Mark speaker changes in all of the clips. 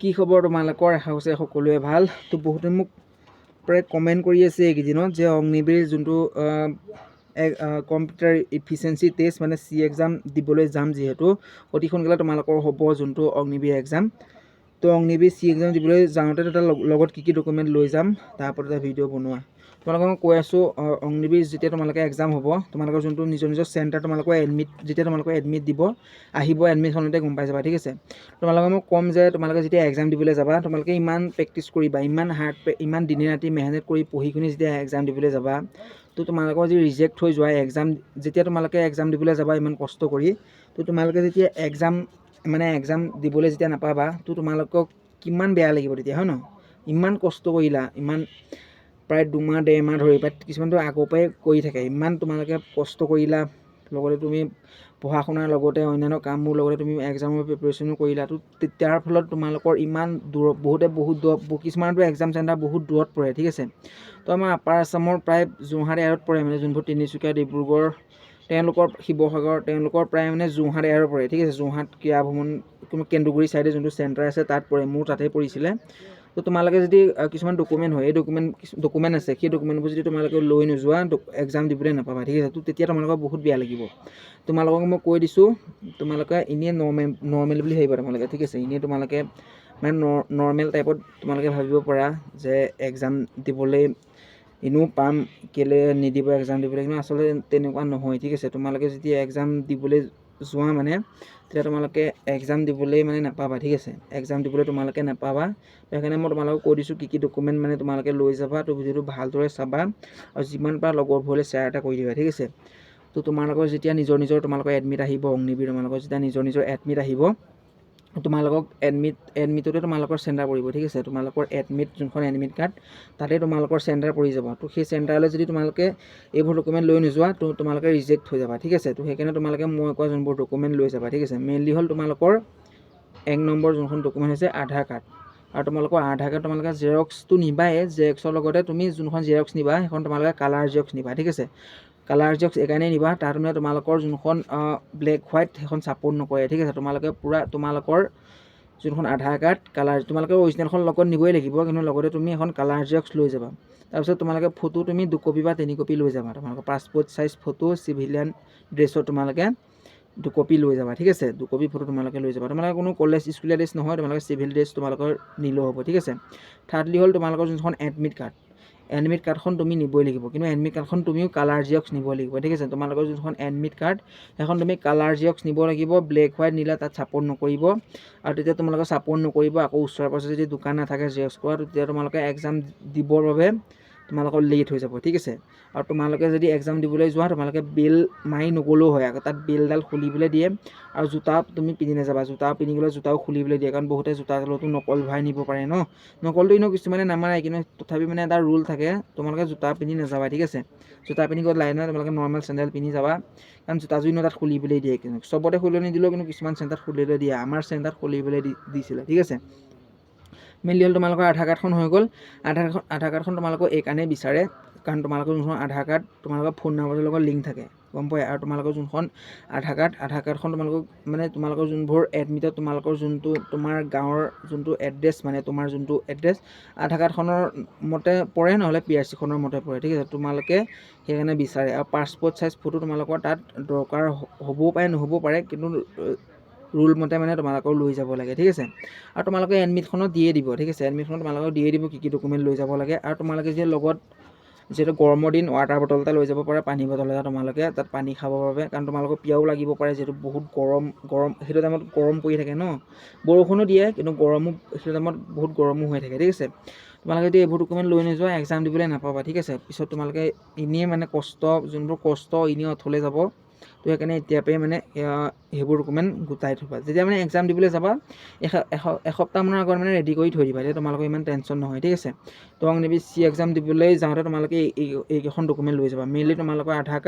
Speaker 1: কি খবৰ তোমালোকৰ? আশা কৰিছে সকলোৱে ভাল। তো বহুতে মোক প্ৰায় কমেণ্ট কৰি আছে এইকেইদিনত যে অগ্নিবীৰ যোনটো কম্পিউটাৰ ইফিচিয়েঞ্চি টেষ্ট মানে চি এক্সাম দিবলৈ যাম, যিহেতু অতি সোনকালে তোমালোকৰ হ'ব যোনটো অগ্নিবীৰ এক্সাম। তো অগ্নিবীৰ চি এক্সাম দিবলৈ যাওঁতে তাৰ লগত কি ডকুমেণ্ট লৈ যাম তাৰ ওপৰত এটা ভিডিঅ' বনোৱা। তোমালোকক মই কৈ আছোঁ, অগ্নিবীৰ যেতিয়া তোমালোকে এক্সাম হ'ব, তোমালোকৰ যোনটো নিজৰ চেণ্টাৰ তোমালোকৰ যেতিয়া তোমালোকৰ এডমিট দিব আহিব, এডমিটখনতে গম পাই যাবা, ঠিক আছে। তোমালোকক মই ক'ম যে তোমালোকে যেতিয়া এক্সাম দিবলৈ যাবা, তোমালোকে ইমান প্ৰেক্টিছ কৰিবা, ইমান দিনে ৰাতি মেহনত কৰি পঢ়ি শুনি যেতিয়া এক্সাম দিবলৈ যাবা, তো তোমালোকৰ যি ৰিজেক্ট হৈ যোৱা এক্সাম, যেতিয়া তোমালোকে এক্সাম দিবলৈ যাবা ইমান কষ্ট কৰি, তো তোমালোকে যেতিয়া এক্সাম দিবলৈ যেতিয়া নাপাবা, তো তোমালোকক কিমান বেয়া লাগিব তেতিয়া, হয় নহয়? ইমান কষ্ট কৰিলা, ইমান প্ৰায় 2 মাহ 1.5 মাহ ধৰি, কিছুমানটো আগৰ পৰাই কৰি থাকে, ইমান তোমালোকে কষ্ট কৰিলা, লগতে তুমি পঢ়া শুনাৰ লগতে অন্যান্য কামবোৰ লগতে তুমি এক্সামৰ প্ৰিপাৰেশ্যনো কৰিলা। তো তাৰ ফলত তোমালোকৰ ইমান দূৰত বহুত দূৰত, কিছুমানতো এক্সাম চেণ্টাৰ বহুত দূৰত পৰে, ঠিক আছে। তো আমাৰ আপাৰ আছামৰ প্ৰায় যোৰহাট এয়াৰত পৰে, মানে যোনবোৰ তিনিচুকীয়া, ডিব্ৰুগড়, তেওঁলোকৰ শিৱসাগৰ, তেওঁলোকৰ প্ৰায় মানে যোৰহাট এয়াৰত পৰে, ঠিক আছে। যোৰহাট ক্ৰীড়া ভ্ৰমণ কেন্দুগুৰি ছাইডে যোনটো চেণ্টাৰ আছে তাত পৰে, মোৰ তাতে পৰিছিলে। তো তোমালোকে যদি কিছুমান ডকুমেণ্ট হয়, এই ডকুমেণ্ট আছে, সেই ডকুমেণ্টবোৰ যদি তোমালোকে লৈ নোযোৱা এক্সাম দিবলৈ নাপাবা, ঠিক আছে। তো তেতিয়া তোমালোকৰ বহুত বেয়া লাগিব। তোমালোকক মই কৈ দিছোঁ, তোমালোকে এনেই নৰ্মেল বুলি ভাবিবা তোমালোকে, ঠিক আছে। এনেই তোমালোকে মানে নৰ্মেল টাইপত তোমালোকে ভাবিব পাৰা যে এক্সাম দিবলৈ এনেও পাম, কেলৈ নিদিব এক্সাম দিবলৈ, কিন্তু আচলতে তেনেকুৱা নহয়, ঠিক আছে। তোমালোকে যেতিয়া এক্সাম দিবলৈ যোৱা মানে, তেতিয়া তোমালোকে এক্সাম দিবলৈ মানে নাপাবা, ঠিক আছে। এক্সাম দিবলৈ তোমালোকে নাপাবা। সেইকাৰণে মই তোমালোকক কৈ দিছোঁ কি ডকুমেণ্ট মানে তোমালোকে লৈ যাবা। তো ভিডিঅ'টো ভালদৰে চাবা আৰু যিমান পাৰা লগৰবোৰলৈ শ্বেয়াৰ এটা কৰি দিবা, ঠিক আছে। তো তোমালোকৰ যেতিয়া নিজৰ তোমালোকৰ এডমিট আহিব অগ্নিবীৰ, তোমালোকৰ যেতিয়া নিজৰ এডমিট আহিব, তোমালোকক এডমিটতে তোমালোকৰ চেণ্টাৰ পৰিব, ঠিক আছে। তোমালোকৰ যোনখন এডমিট কাৰ্ড, তাতে তোমালোকৰ চেণ্টাৰ পৰি যাব। তো সেই চেণ্টাৰলৈ যদি তোমালোকে এইবোৰ ডকুমেণ্ট লৈ নোযোৱা, তো তোমালোকে ৰিজেক্ট হৈ যাবা, ঠিক আছে। তো সেইকাৰণে তোমালোকে মই কোৱা যোনবোৰ ডকুমেণ্ট লৈ যাবা, ঠিক আছে। মেইনলি হ'ল তোমালোকৰ 1 নম্বৰ যোনখন ডকুমেণ্ট হৈছে আধাৰ কাৰ্ড। আৰু তোমালোকৰ আধাৰ কাৰ্ড তোমালোকে জেৰক্সটো নিবাই, জেৰক্সৰ লগতে তুমি যোনখন জেৰক্স নিবা সেইখন তোমালোকে কালাৰ জেৰক্স নিবা, ঠিক আছে। কালাৰ জেৰক্স এইকাৰণেই নিবা, তাত মানে তোমালোকৰ যোনখন ব্লেক হোৱাইট সেইখন ছাপোৰ্ট নকৰে, ঠিক আছে। তোমালোকে পূৰা তোমালোকৰ যোনখন আধাৰ কাৰ্ড কালাৰ, তোমালোকে অৰিজিনেলখন লগত নিবই লাগিব, কিন্তু লগতে তুমি এখন কালাৰ জেৰক্স লৈ যাবা। তাৰপিছত তোমালোকে ফটো তুমি 2 কপি বা 3 কপি লৈ যাবা। তোমালোকৰ পাছপোৰ্ট চাইজ ফটো, চিভিলিয়ান ড্ৰেছত তোমালোকে 2 কপি লৈ যাবা, ঠিক আছে। 2 কপি ফটো তোমালোকে লৈ যাবা। তোমালোকে কোনো কলেজ স্কুলীয়া ড্ৰেছ নহয়, তোমালোকে চিভিল ড্ৰেছ তোমালোকৰ নিলেও হ'ব, ঠিক আছে। থাৰ্ডলি হ'ল তোমালোকৰ যোনখন এডমিট কাৰ্ডখন তুমি নিবই লাগিব, কিন্তু এডমিট কাৰ্ডখন তুমিও কালাৰ জেৰক্স নিব লাগিব, ঠিক আছে। তোমালোকৰ যোনখন এডমিট কাৰ্ড সেইখন তুমি কালাৰ জেৰক্স নিব লাগিব। ব্লেক হোৱাইট নিলে তাত ছাপোৰ্ট নকৰিব, আৰু তেতিয়া তোমালোকে ছাপোৰ্ট নকৰিব। আকৌ ওচৰে পাজৰে যদি দোকান নাথাকে জেৰক্স কৰা, তেতিয়া তোমালোকে এক্সাম দিবৰ বাবে তোমালোকৰ লেট হৈ যাব, ঠিক আছে। আৰু তোমালোকে যদি এক্সাম দিবলৈ যোৱা, তোমালোকে বেল মাৰি নগ'লেও হয়, আকৌ তাত বেলডাল খুলিবলৈ দিয়ে। আৰু জোতা তুমি পিন্ধি নাযাবা, জোতা পিন্ধি গ'লে জোতাও খুলিবলৈ দিয়ে, কাৰণ বহুতে জোতাডালতো নকল ভৰাই নিব পাৰে ন। নকলটো এনেও কিছুমানে নামাৰে, কিন্তু তথাপি মানে এটা ৰুল থাকে, তোমালোকে জোতা পিন্ধি নাযাবা, ঠিক আছে। জোতা পিন্ধি গ'লে লাইনত তোমালোকে নৰ্মেল চেণ্ডেল পিন্ধি যাবা, কাৰণ জোতাযোৰ তাত খুলিবলৈ দিয়ে। কিন্তু চবতে খুলিবলৈ নিদিলেও কিন্তু কিছুমান চেণ্টাৰত খুলিবলৈ দিয়ে, আমাৰ চেণ্টাৰত খুলিবলৈ দিছিলে, ঠিক আছে। মেইনলি হ'ল তোমালোকৰ আধাৰ কাৰ্ডখন হৈ গ'ল। আধাৰ কাৰ্ডখন তোমালোকৰ এইকাৰণেই বিচাৰে, কাৰণ তোমালোকৰ যোনখন আধাৰ কাৰ্ড তোমালোকৰ ফোন নম্বৰৰ লগত লিংক থাকে, গম পোৱা। আৰু তোমালোকৰ যোনখন আধাৰ কাৰ্ডখন তোমালোকৰ যোনবোৰ এডমিটত তোমালোকৰ যোনটো তোমাৰ গাঁৱৰ যোনটো এড্ৰেছ, মানে তোমাৰ যোনটো এড্ৰেছ আধাৰ কাৰ্ডখনৰ মতে পৰে, নহ'লে PRC খনৰ মতে পৰে, ঠিক আছে। তোমালোকে সেইকাৰণে বিচাৰে। আৰু পাছপোৰ্ট চাইজ ফটো তোমালোকৰ তাত দৰকাৰ হ'বও পাৰে, নহ'বও পাৰে, কিন্তু ৰুল মতে মানে তোমালোকৰ লৈ যাব লাগে, ঠিক আছে। আৰু তোমালোকে এডমিটখনত দিয়ে দিব, ঠিক আছে। এডমিটখনত তোমালোকক দিয়ে দিব কি ডকুমেণ্ট লৈ যাব লাগে। আৰু তোমালোকে যে লগত যিহেতু গৰমৰ দিন ৱাটাৰ বটল এটা লৈ যাব পাৰে, পানী বটল এটা, তোমালোকে তাত পানী খাবৰ বাবে, কাৰণ তোমালোকৰ পিয়াও লাগিব পাৰে, যিহেতু বহুত গৰম সেইটো টাইমত গৰম পৰি থাকে ন। বৰষুণো দিয়ে, কিন্তু সেইটো টাইমত বহুত গৰমো হৈ থাকে, ঠিক আছে। তোমালোকে যদি এইবোৰ ডকুমেণ্ট লৈ নোযোৱা এক্সাম দিবলৈ নাপাবা, ঠিক আছে। পিছত তোমালোকে এনেই মানে যোনবোৰ কষ্ট এনেই অথলে যাব। তো সেইকাৰণে এতিয়াৰ পৰাই মানে সেইবোৰ ডকুমেণ্ট গোটাই থ'বা। যেতিয়া মানে এক্সাম দিবলৈ যাবা এসপ্তাহমানৰ আগত মানে ৰেডি কৰি থৈ দিবা, তেতিয়া তোমালোকৰ ইমান টেনশ্যন নহয়, ঠিক আছে। তো অগ্নিবীৰ চি এক্সাম দিবলৈ যাওঁতে তোমালোকে এইকেইখন ডকুমেণ্ট লৈ যাবা। মেইনলি তোমালোকৰ আধাৰ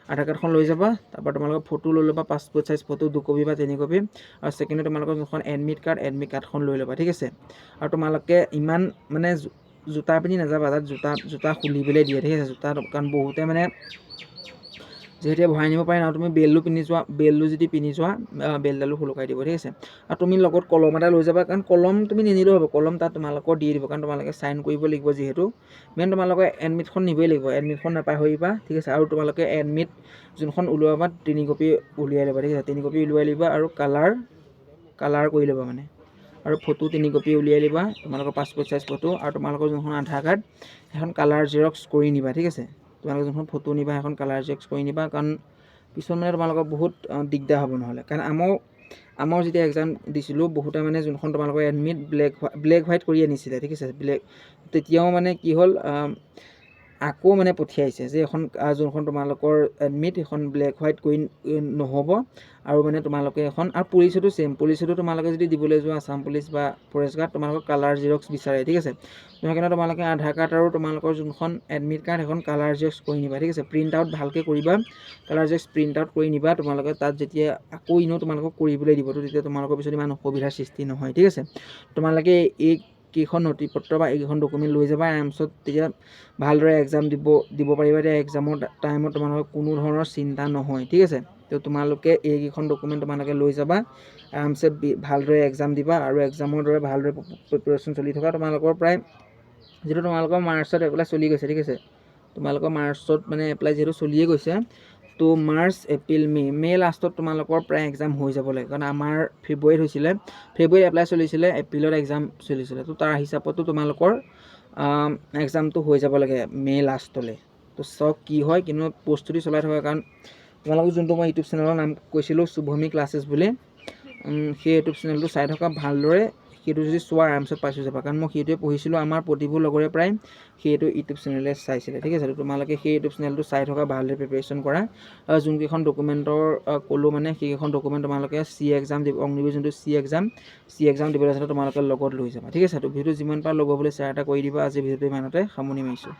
Speaker 1: কাৰ্ডখন লৈ যাবা। তাৰপৰা তোমালোকৰ ফটো লৈ ল'বা, পাছপোৰ্ট চাইজ ফটো 2 কপি বা 3 কপি। আৰু ছেকেণ্ডলি তোমালোকৰ যোনখন এডমিট কাৰ্ডখন লৈ ল'বা, ঠিক আছে। আৰু তোমালোকে ইমান মানে জোতা পিন্ধি নাযাবা, তাত জোতা খুলিবলৈ দিয়ে, ঠিক আছে। কাৰণ বহুতে মানে যিহেতু ভৰাই নিব পাৰিম আৰু তুমি বেলটো যদি পিন্ধি যোৱা বেলডালো সুলকাই দিব ঠিক আছে আৰু তুমি লগত কলম এটা লৈ যাবা কাৰণ কলম তুমি নিনিলেও হ'ব কলম তাত তোমালোকৰ দি দিব কাৰণ তোমালোকে চাইন কৰিব লাগিব যিহেতু মেইন তোমালোকে এডমিটখন নিবই লাগিব এডমিটখন নাপাহৰিবা ঠিক আছে আৰু তোমালোকে এডমিট যোনখন উলিয়াবা 3 কপি উলিয়াই ল'বা ঠিক আছে 3 কপি উলিয়াই ল'বা আৰু কালাৰ কৰি ল'বা মানে আৰু ফটো 3 কপি উলিয়াই ল'বা তোমালোকৰ পাছপোৰ্ট সাইজ ফটো আৰু তোমালোকৰ যোনখন আধাৰ কাৰ্ড সেইখন কালাৰ জেৰক্স কৰি নিবা ঠিক আছে তোমালোকে যোনখন ফটো নিবা এখন কালাৰ জেৰক্স কৰি নিবা কাৰণ পিছত মানে তোমালোকৰ বহুত দিগদাৰ হ'ব নহ'লে কাৰণ আমাৰ যেতিয়া এক্সাম দিছিলোঁ বহুতে মানে যোনখন তোমালোকৰ এডমিট ব্লেক হোৱাইট কৰি আনিছিলে ঠিক আছে তেতিয়াও মানে কি হ'ল আকৌ মানে পঠিয়াইছে যে এখন যোনখন তোমালোকৰ এডমিট সেইখন ব্লেক হোৱাইট কৰি নহ'ব আৰু মানে তোমালোকে এখন আৰু পুলিচতো ছেম পুলিচতো তোমালোকে যদি দিবলৈ যোৱা আছাম পুলিচ বা ফৰেষ্ট গাৰ্ড তোমালোকৰ কালাৰ জেৰক্স বিচাৰে ঠিক আছে সেইকাৰণে তোমালোকে আধাৰ কাৰ্ড আৰু তোমালোকৰ যোনখন এডমিট কাৰ্ড সেইখন কালাৰ জেৰক্স কৰি নিবা ঠিক আছে প্ৰিণ্ট আউট ভালকৈ কৰিবা কালাৰ জেৰক্স প্ৰিণ্ট আউট কৰি নিবা তোমালোকে তাত যেতিয়া আকৌ এনেও তোমালোকক কৰিবলৈ দিব তেতিয়া তোমালোকৰ পিছত ইমান অসুবিধাৰ সৃষ্টি নহয় ঠিক আছে তোমালোকে এই কেইখন নথিপত্ৰ বা এইকেইখন ডকুমেণ্ট লৈ যাবা আৰামছত তেতিয়া ভালদৰে এক্সাম দিব পাৰিবা এতিয়া এক্সামৰ টাইমত তোমালোকৰ কোনো ধৰণৰ চিন্তা নহয় ঠিক আছে তো তোমালোকে এইকেইখন ডকুমেণ্ট তোমালোকে লৈ যাবা আৰামছে ভালদৰে এক্সাম দিবা আৰু এক্সামৰ দৰে ভালদৰে প্ৰিপেৰেশ্যন চলি থকা তোমালোকৰ প্ৰায় যিটো তোমালোকৰ মাৰ্চত এপ্লাই চলি গৈছে ঠিক আছে তোমালোকৰ মাৰ্চত মানে এপ্লাই যিহেতু চলিয়ে গৈছে তো মাৰ্চ এপ্ৰিল মে লাষ্টত তোমালোকৰ প্ৰায় এক্সাম হৈ যাব লাগে কাৰণ আমাৰ ফেব্ৰুৱাৰীত হৈছিলে ফেব্ৰুৱাৰীত এপ্লাই চলিছিলে এপ্ৰিলত এক্সাম চলিছিলে তো তাৰ হিচাপতো তোমালোকৰ এক্সামটো হৈ যাব লাগে মে লাষ্টলৈ তো চাওক কি হয় কিন্তু প্ৰস্তুতি চলাই থকা কাৰণ তোমালোকক যোনটো মই ইউটিউব চেনেলৰ নাম কৈছিলোঁ শুভমী ক্লাছেছ বুলি সেই ইউটিউব চেনেলটো চাই থকা ভালদৰে সেইটো যদি চোৱা আৰামছত পাইছোঁ যাবা কাৰণ মই সেইটোৱে পঢ়িছিলোঁ আমাৰ প্ৰতিবোৰ লগৰে প্ৰায় সেইটো ইউটিউব চেনেলে চাইছিলে ঠিক আছে তোমালোকে সেই ইউটিউব চেনেলটো চাই থকা ভালদৰে প্ৰিপেৰেশ্যন কৰা আৰু যোনকেইখন ডকুমেণ্টৰ ক'লোঁ মানে সেইকেইখন ডকুমেণ্ট তোমালোকে অগ্নিবীৰ যোনটো চি এক্সাম দিবলৈ আছিলে তোমালোকে লগত লৈ যাবা ঠিক আছে তো ভিডিঅ'টো যিমান পাৰা ল'ব বুলি শ্বেয়াৰ এটা কৰি দিবা আজি ভিডিঅ'টো ইমানতে সামৰণি মাৰিছোঁ